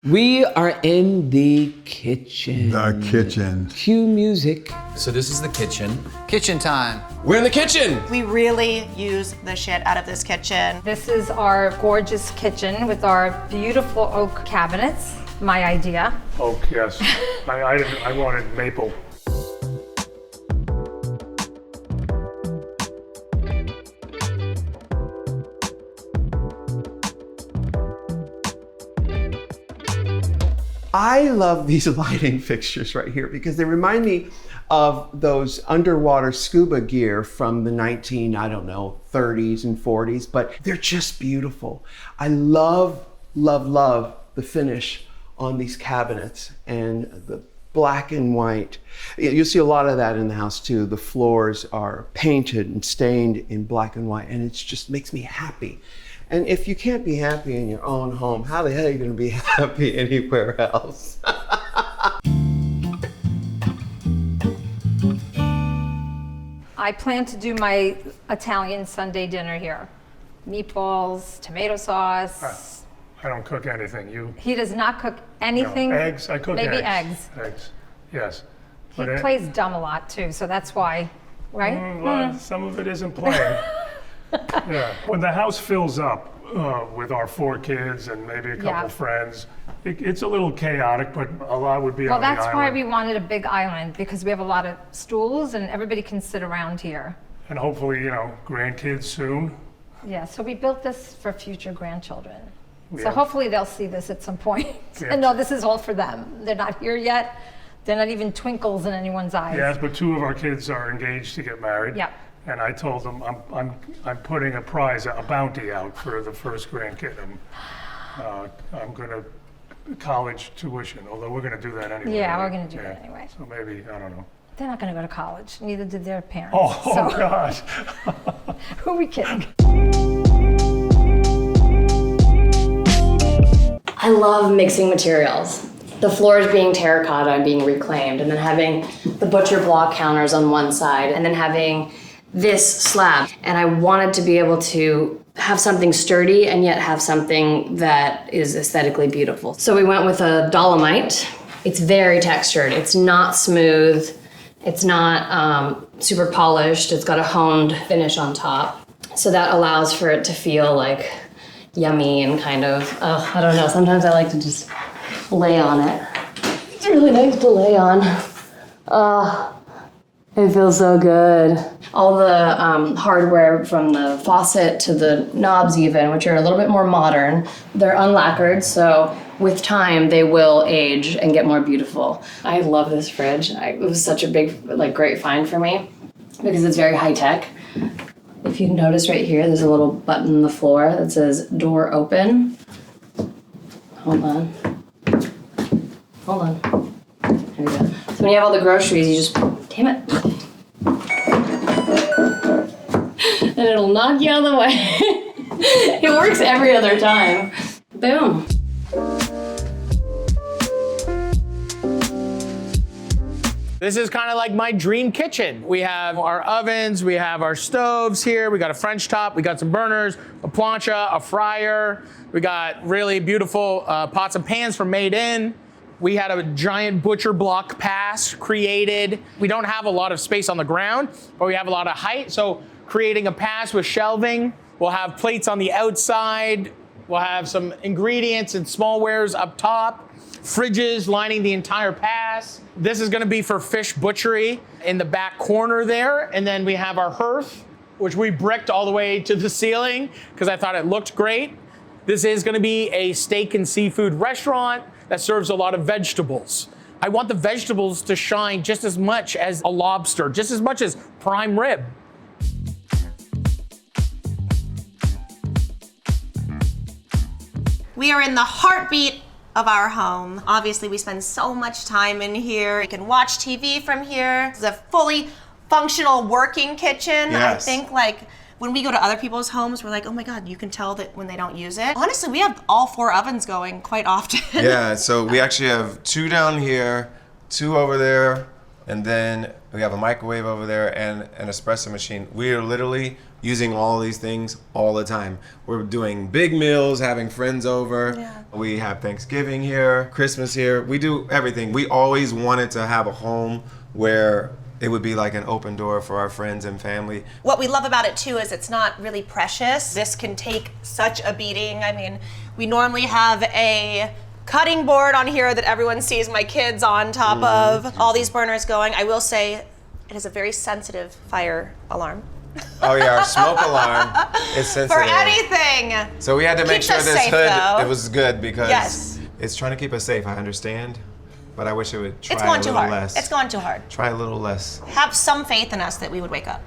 We are in the kitchen. The kitchen. Cue music. So this is the kitchen. Kitchen time. We're in the kitchen. We really use the shit out of this kitchen. This is our gorgeous kitchen with our beautiful oak cabinets. My idea. Oak, yes. I wanted maple. I love these lighting fixtures right here because they remind me of those underwater scuba gear from the 30s and 40s, but they're just beautiful. I love, love, love the finish on these cabinets and the black and white. You'll see a lot of that in the house too. The floors are painted and stained in black and white, and it just makes me happy. And if you can't be happy in your own home, how the hell are you going to be happy anywhere else? I plan to do my Italian Sunday dinner here. Meatballs, tomato sauce. I don't cook anything. You? He does not cook anything. No. Eggs. I cook maybe eggs. Maybe eggs. Eggs. Yes. He plays dumb a lot too, so that's why, right? Well, some of it isn't playing. Yeah. When the house fills up with our 4 kids and maybe a couple friends, it's a little chaotic, but a lot would be on the island. Well, that's why we wanted a big island, because we have a lot of stools and everybody can sit around here. And hopefully, grandkids soon. Yeah, so we built this for future grandchildren. Yeah. So hopefully they'll see this at some point. Yeah. And no, this is all for them. They're not here yet. They're not even twinkles in anyone's eyes. Yes, but 2 of our kids are engaged to get married. Yep. And I told them I'm putting a prize, a bounty out for the first grandkid. I'm going to college tuition, although we're going to do that anyway. Yeah, we're going to do that anyway. So maybe, I don't know. They're not going to go to college. Neither did their parents. Oh God. Who are we kidding? I love mixing materials. The floors being terracotta and being reclaimed, and then having the butcher block counters on one side, and then having this slab. And I wanted to be able to have something sturdy and yet have something that is aesthetically beautiful. So we went with a dolomite. It's very textured. It's not smooth. It's not super polished. It's got a honed finish on top. So that allows for it to feel like yummy and kind of, I don't know, sometimes I like to just lay on it. It's really nice to lay on. It feels so good. All the hardware from the faucet to the knobs even, which are a little bit more modern, they're unlacquered, so with time they will age and get more beautiful. I love this fridge. It was such a big, great find for me because it's very high tech. If you notice right here, there's a little button on the floor that says door open. Hold on. Here we go. So when you have all the groceries, you just, damn it. And it'll knock you out of the way. It works every other time. Boom. This is kind of like my dream kitchen. We have our ovens, we have our stoves here, we got a French top, we got some burners, a plancha, a fryer. We got really beautiful pots and pans from Made In. We had a giant butcher block pass created. We don't have a lot of space on the ground, but we have a lot of height. So creating a pass with shelving. We'll have plates on the outside. We'll have some ingredients and smallwares up top. Fridges lining the entire pass. This is gonna be for fish butchery in the back corner there. And then we have our hearth, which we bricked all the way to the ceiling because I thought it looked great. This is gonna be a steak and seafood restaurant that serves a lot of vegetables. I want the vegetables to shine just as much as a lobster, just as much as prime rib. We are in the heartbeat of our home. Obviously, we spend so much time in here. You can watch TV from here. It's a fully functional working kitchen. Yes. I think when we go to other people's homes, we're like, oh my God, you can tell that when they don't use it. Honestly, we have all 4 ovens going quite often. Yeah, so we actually have 2 down here, 2 over there, and then we have a microwave over there and an espresso machine. We are literally using all these things all the time. We're doing big meals, having friends over. Yeah. We have Thanksgiving here, Christmas here. We do everything. We always wanted to have a home where it would be like an open door for our friends and family. What we love about it too is it's not really precious. This can take such a beating. I mean, we normally have a cutting board on here that everyone sees my kids on top of, all these burners going. I will say it is a very sensitive fire alarm. Oh yeah, our smoke alarm is sensitive. For anything. So we had to make Keeps sure us this safe, hood, though. it was good because Yes. it's trying to keep us safe, I understand. But I wish it would try It's going a too little hard. less. It's going too hard. Try a little less. Have some faith in us that we would wake up.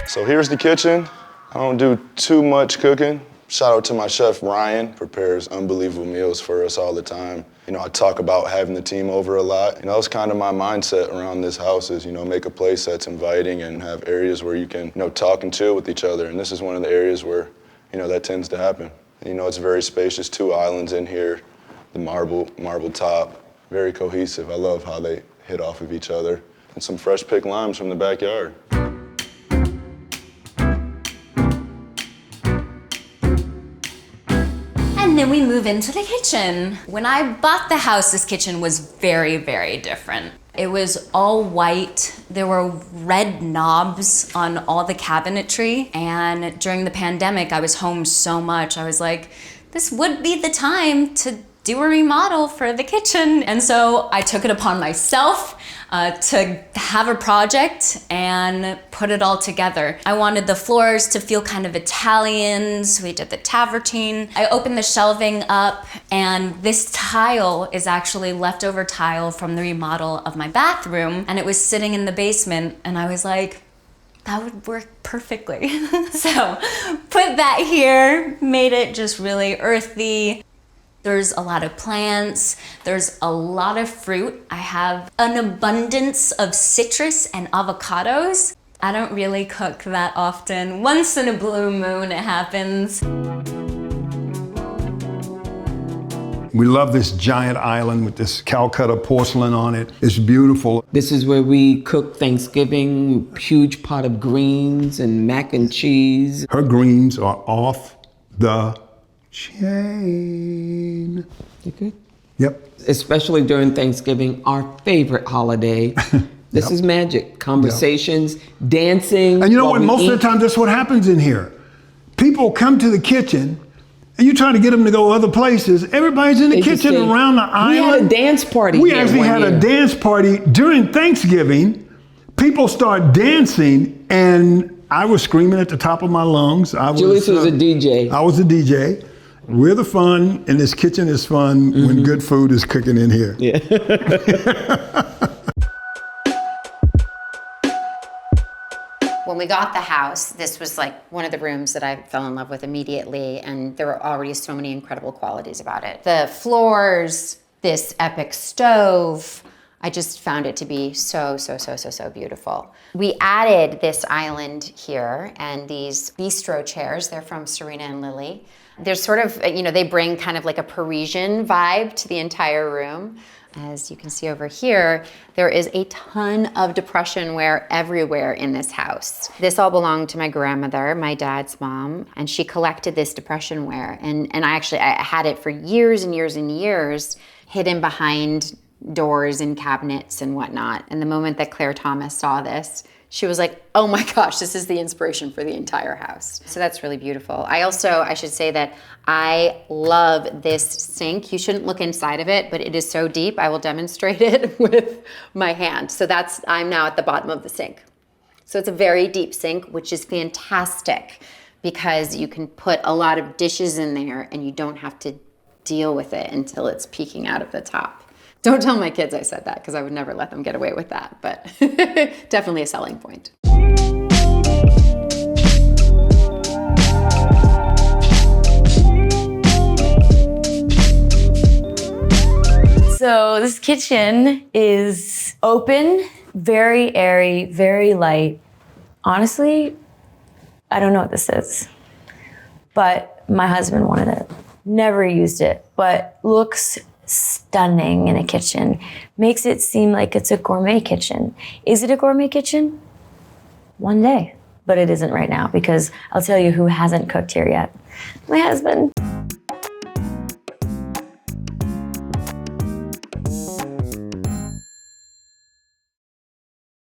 So here's the kitchen. I don't do too much cooking. Shout out to my chef, Ryan, prepares unbelievable meals for us all the time. You know, I talk about having the team over a lot. You know, that's kind of my mindset around this house is, you know, make a place that's inviting and have areas where you can, you know, talk and chill with each other. And this is one of the areas where, you know, that tends to happen. You know, it's very spacious, 2 islands in here, the marble top, very cohesive. I love how they hit off of each other. And some fresh picked limes from the backyard. And then we move into the kitchen. When I bought the house, this kitchen was very, very different. It was all white. There were red knobs on all the cabinetry. And during the pandemic, I was home so much. I was like, this would be the time to do a remodel for the kitchen. And so I took it upon myself to have a project and put it all together. I wanted the floors to feel kind of Italian, so we did the tavertine. I opened the shelving up, and this tile is actually leftover tile from the remodel of my bathroom, and it was sitting in the basement, and I was like, that would work perfectly. So put that here, made it just really earthy. There's a lot of plants, there's a lot of fruit. I have an abundance of citrus and avocados. I don't really cook that often. Once in a blue moon it happens. We love this giant island with this Calcutta porcelain on it. It's beautiful. This is where we cook Thanksgiving, huge pot of greens and mac and cheese. Her greens are off the chain. You good? Yep. Especially during Thanksgiving, our favorite holiday. This is magic. Conversations, dancing. And you know what? Most of the time, that's what happens in here. People come to the kitchen, and you try to get them to go other places. Everybody's in the kitchen around the island. We had a dance party. We actually had a dance party during Thanksgiving. People start dancing, and I was screaming at the top of my lungs. Julius was a DJ. I was a DJ. We're the fun, and this kitchen is fun when good food is cooking in here. Yeah. When we got the house, this was like one of the rooms that I fell in love with immediately, and there were already so many incredible qualities about it. The floors, this epic stove, I just found it to be so, so, so, so, so beautiful. We added this island here and these bistro chairs. They're from Serena and Lily. There's sort of, you know, they bring kind of like a Parisian vibe to the entire room. As you can see over here, there is a ton of depression wear everywhere in this house. This all belonged to my grandmother, my dad's mom, and she collected this depression wear. And I had it for years and years and years, hidden behind doors and cabinets and whatnot. And the moment that Claire Thomas saw this, she was like, oh my gosh, this is the inspiration for the entire house. So that's really beautiful. I should say that I love this sink. You shouldn't look inside of it, but it is so deep, I will demonstrate it with my hand. So I'm now at the bottom of the sink. So it's a very deep sink, which is fantastic because you can put a lot of dishes in there and you don't have to deal with it until it's peeking out of the top. Don't tell my kids I said that because I would never let them get away with that, but definitely a selling point. So this kitchen is open, very airy, very light. Honestly, I don't know what this is, but my husband wanted it. Never used it, but looks stunning in a kitchen. Makes it seem like it's a gourmet kitchen. Is it a gourmet kitchen? One day. But it isn't right now because I'll tell you who hasn't cooked here yet. My husband.